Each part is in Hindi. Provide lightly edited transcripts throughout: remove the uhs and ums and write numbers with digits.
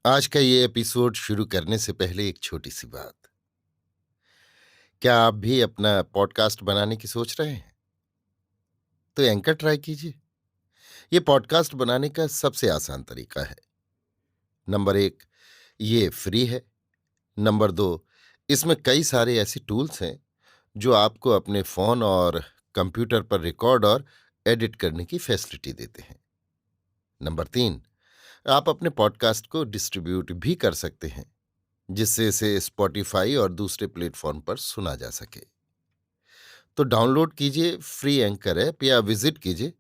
आज का ये एपिसोड शुरू करने से पहले एक छोटी सी बात। क्या आप भी अपना पॉडकास्ट बनाने की सोच रहे हैं? तो एंकर ट्राई कीजिए। ये पॉडकास्ट बनाने का सबसे आसान तरीका है। नंबर 1, ये फ्री है। नंबर 2, इसमें कई सारे ऐसे टूल्स हैं जो आपको अपने फ़ोन और कंप्यूटर पर रिकॉर्ड और एडिट करने की फैसिलिटी देते हैं। नंबर 3, आप अपने पॉडकास्ट को डिस्ट्रीब्यूट भी कर सकते हैं, जिससे इसे स्पॉटिफाई और दूसरे प्लेटफॉर्म पर सुना जा सके। तो डाउनलोड कीजिए फ्री एंकर ऐप या विजिट कीजिए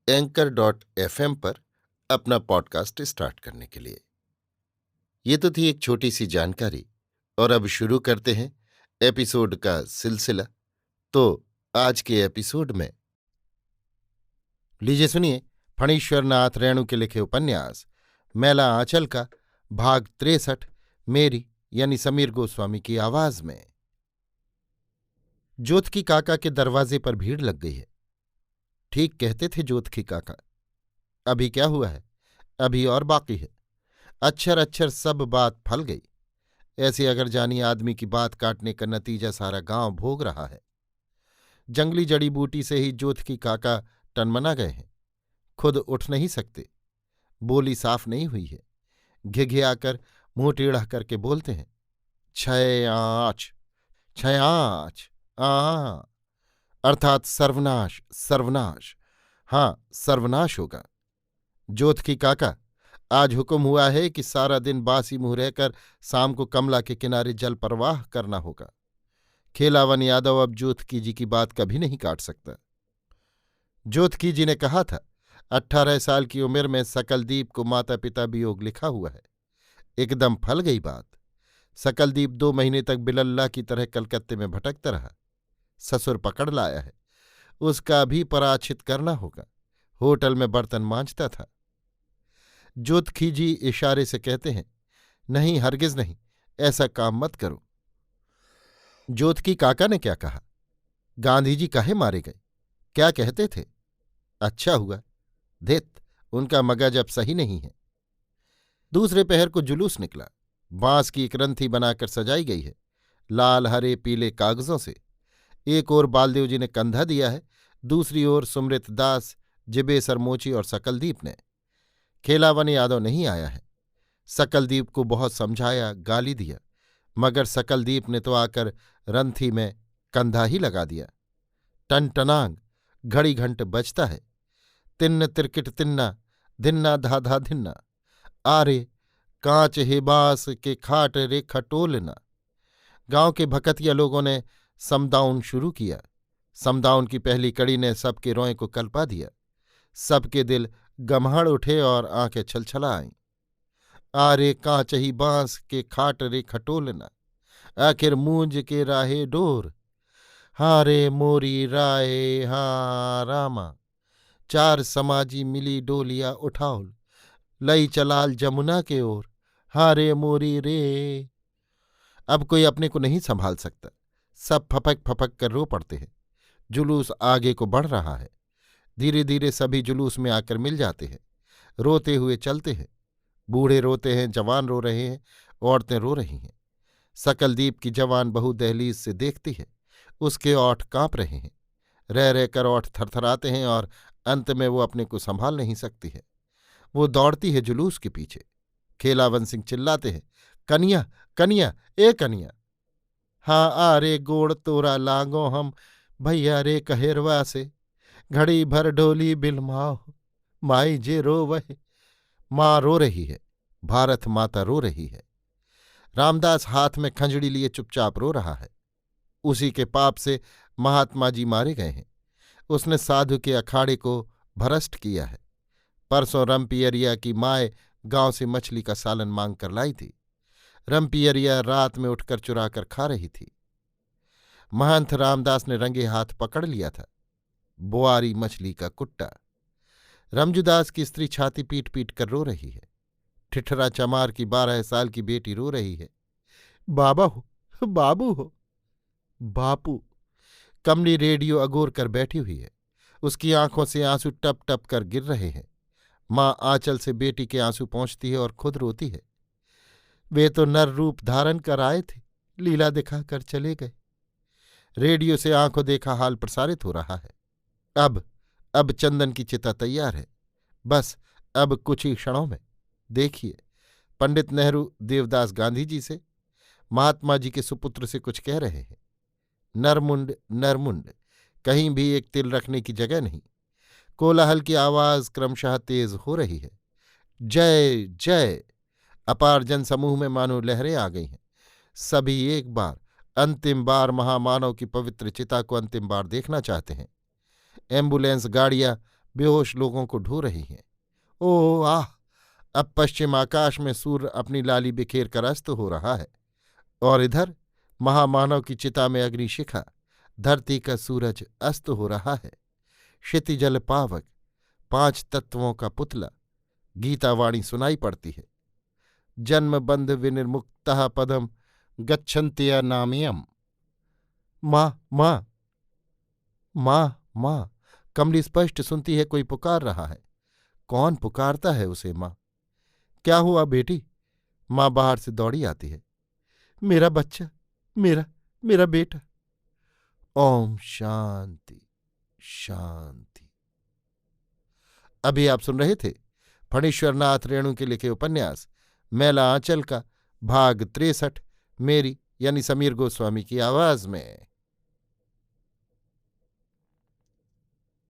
anchor.fm पर अपना पॉडकास्ट स्टार्ट करने के लिए। ये तो थी एक छोटी सी जानकारी, और अब शुरू करते हैं एपिसोड का सिलसिला। तो आज के एपिसोड में लीजिए सुनिए फणीश्वर नाथ रेणु के लिखे उपन्यास मैला आंचल का भाग 63, मेरी यानी समीर गोस्वामी की आवाज में। जोतकी काका के दरवाजे पर भीड़ लग गई है। ठीक कहते थे जोतकी काका। अभी क्या हुआ है? अभी और बाकी है। अक्षर अक्षर सब बात फल गई। ऐसे अगर जानी आदमी की बात काटने का नतीजा सारा गांव भोग रहा है। जंगली जड़ी बूटी से ही जोतकी काका टनमना गए हैं। खुद उठ नहीं सकते। बोली साफ नहीं हुई है। घिघियाकर मुंह टेढ़ा करके बोलते हैं, छयाच छयाच आ, अर्थात सर्वनाश सर्वनाश। हाँ, सर्वनाश होगा। जोतकी काका, आज हुक्म हुआ है कि सारा दिन बासी मुंह रहकर शाम को कमला के किनारे जल प्रवाह करना होगा। खेलावन यादव अब जोतकी जी की बात कभी नहीं काट सकता। जोतकी जी ने कहा था, 18 साल की उम्र में सकलदीप को माता पिता वियोग लिखा हुआ है। एकदम फल गई बात। सकलदीप 2 महीने तक बिलल्ला की तरह कलकत्ते में भटकता रहा। ससुर पकड़ लाया है। उसका भी पराचित करना होगा। होटल में बर्तन मांजता था। जोतकी जी इशारे से कहते हैं, नहीं, हरगिज नहीं, ऐसा काम मत करो। जोतकी काका ने क्या कहा? गांधी जी काहे मारे गए? क्या कहते थे? अच्छा हुआ। धित, उनका मगज अब सही नहीं है। दूसरे पहर को जुलूस निकला। बांस की एक रंथी बनाकर सजाई गई है, लाल हरे पीले कागजों से। एक ओर बालदेव जी ने कंधा दिया है, दूसरी ओर सुमृत दास, जिबेसर मोची और सकलदीप ने। खेलावन यादव नहीं आया है। सकलदीप को बहुत समझाया, गाली दिया, मगर सकलदीप ने तो आकर रंथी में कंधा ही लगा दिया। टनटनांग घड़ी घंट बजता है। तिन्न तिरकिट तिन्ना, धिन्ना धाधा धिन्ना। आरे कांच हेबास के खाट रे खटोलना। गांव के भकतिया लोगों ने समदाउन शुरू किया। समदाउन की पहली कड़ी ने सबके रोए को कल्पा दिया। सबके दिल गम्हड़ उठे और आंखें छलछला आईं। आरे कांचही बांस के खाट रे खटोलना, आखिर मूंज के राहे डोर। हारे मोरी राय हाँ रामा, चार समाजी मिली डोलिया उठाओल, लई चलाल जमुना के ओर। हारे मोरी रे। अब कोई अपने को नहीं संभाल सकता। सब फपक फपक कर रो पड़ते हैं। जुलूस आगे को बढ़ रहा है। धीरे धीरे सभी जुलूस में आकर मिल जाते हैं। रोते हुए चलते हैं। बूढ़े रोते हैं, जवान रो रहे हैं, औरतें रो रही हैं। सकलदीप की जवान बहू दहलीज से देखती है। उसके ओठ कांप रहे हैं। रह रहकर ओठ थरथराते हैं और अंत में वो अपने को संभाल नहीं सकती है। वो दौड़ती है जुलूस के पीछे। खेलावन सिंह चिल्लाते हैं, कनिया कनिया, ए कनिया। हाँ आ रे गोड़ तोरा लागो हम, भैया रे कहेरवा से। घड़ी भर ढोली बिलमाओ, माई जे रो वह। माँ रो रही है। भारत माता रो रही है। रामदास हाथ में खंजड़ी लिए चुपचाप रो रहा है। उसी के पाप से महात्मा जी मारे गए हैं। उसने साधु के अखाड़े को भ्रष्ट किया है। परसों रमपियरिया की माए गांव से मछली का सालन मांग कर लाई थी। रमपियरिया रात में उठकर चुराकर खा रही थी। महंत रामदास ने रंगे हाथ पकड़ लिया था। बोआरी मछली का कुट्टा। रमजुदास की स्त्री छाती पीट पीट कर रो रही है। ठिठरा चमार की 12 साल की बेटी रो रही है, बाबा हो, बाबू हो। बापू। कमली रेडियो अगोर कर बैठी हुई है। उसकी आंखों से आंसू टप टप कर गिर रहे हैं। माँ आंचल से बेटी के आंसू पहुंचती है और खुद रोती है। वे तो नर रूप धारण कर आए थे, लीला दिखाकर चले गए। रेडियो से आंखों देखा हाल प्रसारित हो रहा है। अब चंदन की चिता तैयार है। बस अब कुछ ही क्षणों में देखिए, पंडित नेहरू देवदास गांधी जी से, महात्मा जी के सुपुत्र से कुछ कह रहे हैं। नरमुंड नरमुंड, कहीं भी एक तिल रखने की जगह नहीं। कोलाहल की आवाज क्रमशः तेज हो रही है। जय जय। अपार जनसमूह में मानो लहरें आ गई हैं। सभी एक बार, अंतिम बार महामानव की पवित्र चिता को अंतिम बार देखना चाहते हैं। एम्बुलेंस गाड़ियां बेहोश लोगों को ढो रही हैं। ओह आह! अब पश्चिम आकाश में सूर्य अपनी लाली बिखेर कर अस्त हो रहा है, और इधर महामानव की चिता में अग्निशिखा, धरती का सूरज अस्त हो रहा है। क्षितिजल पावक, 5 तत्वों का पुतला, गीतावाणी सुनाई पड़ती है। जन्म बंध विनिर्मुक्तः पदम गच्छन्त्य नामयम्। माँ माँ माँ माँ, कमली स्पष्ट सुनती है कोई पुकार रहा है। कौन पुकारता है उसे? माँ। क्या हुआ बेटी? माँ बाहर से दौड़ी आती है। मेरा बच्चा, मेरा मेरा बेटा। ओम शांति शांति। अभी आप सुन रहे थे फणीश्वरनाथ रेणु के लिखे उपन्यास मैला आंचल का भाग 63, मेरी यानी समीर गोस्वामी की आवाज में।